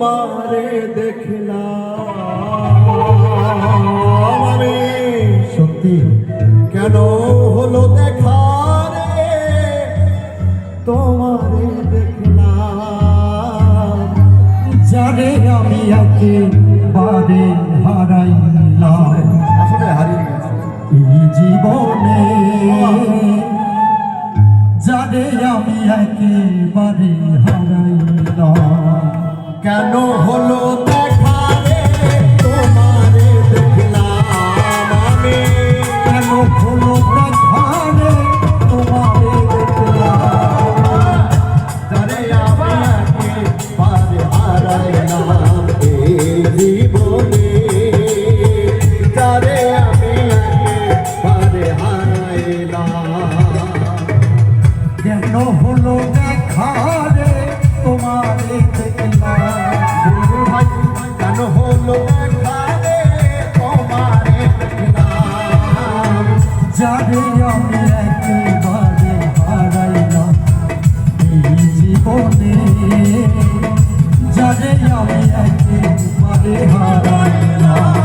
তোমারে দেখলাম আমি সত্যি কেন হলো দেখা রে তোমারে দেখলাম যারে আমি একেবারে হারাইলাম আসলে হারিয়ে গেছে এই জীবনে যারে আমি একেবারে হারাইলাম কেন হলো দেখা রে তোমারে দেখলাম আমি কেন হলো দেখা রে তোমারে দেখলাম যারে আমি একেবারে হারাইলাম এই জীবনে যারে আমি একেবারে হারাইলাম কেন হলো দেখা রে তোমারে দেখলাম কেন হলো দেখা রে তোমারে দেখলাম যারে আমি একেবারে হারাইলাম এই জীবনে যারে আমি একেবারে হারাইলাম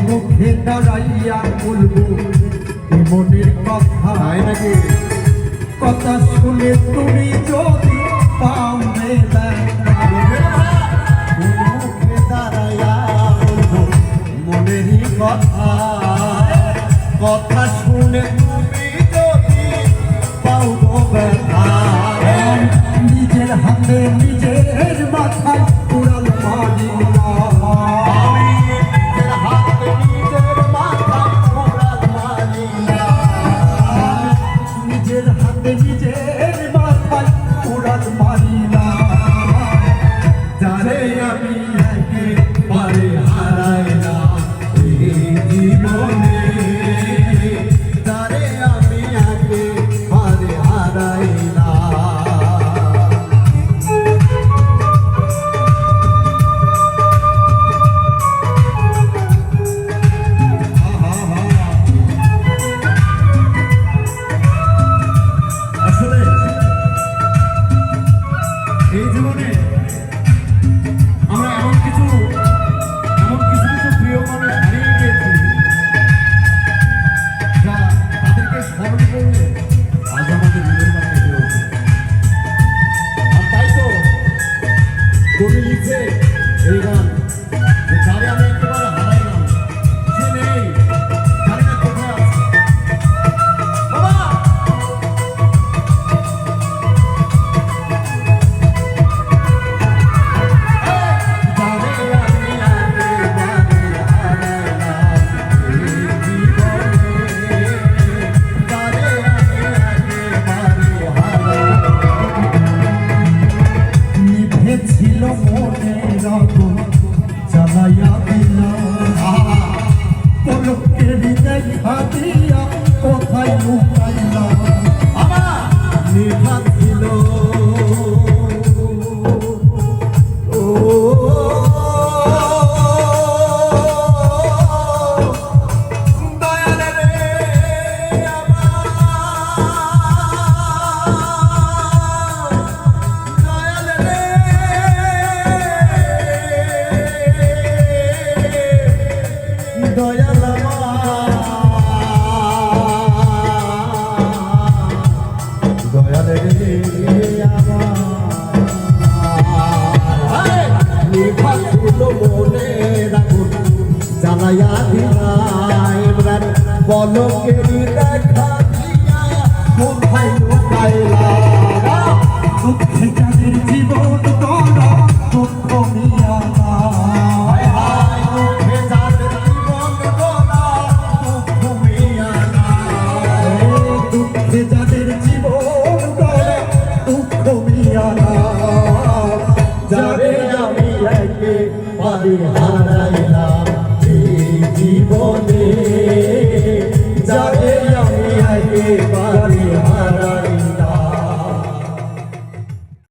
মুখে দাঁড়াইয়া বলবো মনের কথা নাকি কথা শুনে তুমি যদি পাওনে মুখে দাঁড়াইয়া বলবো মনেরই কথা কথা শুনে তুমি যদি পাও গো ব্যথা নিজের হাতে নিজের মাথায় উড়াল মারিলাম আমি নিজের হাতে নিজের মাথায় উড়াল মারিলাম নিজের হাতে নিজের মাথায় উড়াল মারিলাম যারে আমি একেবারে হারাইলাম এই জীবনে যারে আমি একেবারে হারাইলাম আসলে এই জীবনে আমরা এমন কিছু প্রিয় মানুষ হারিয়ে গিয়েছি যা তাদেরকে স্মরণ করলে আজ আমাদের হৃদয়টা কেঁপে ওঠে। আর তাই তো কবি লিখছে এই গান যে যারে আমি একেবারে হারাইলাম সে নেই জানি না কোথায় আছে বাবা ছিল মনে রাখুন জ্বালাইয়া দিলাম পলকের দেখা দিয়া কোথায় লুকাইলাম আমার নিভা ছিল পলকের দেখা দিয়া দুঃখে যাদের জীবন গড়া দুঃখ মিয়া না যাবে আমি একে পারি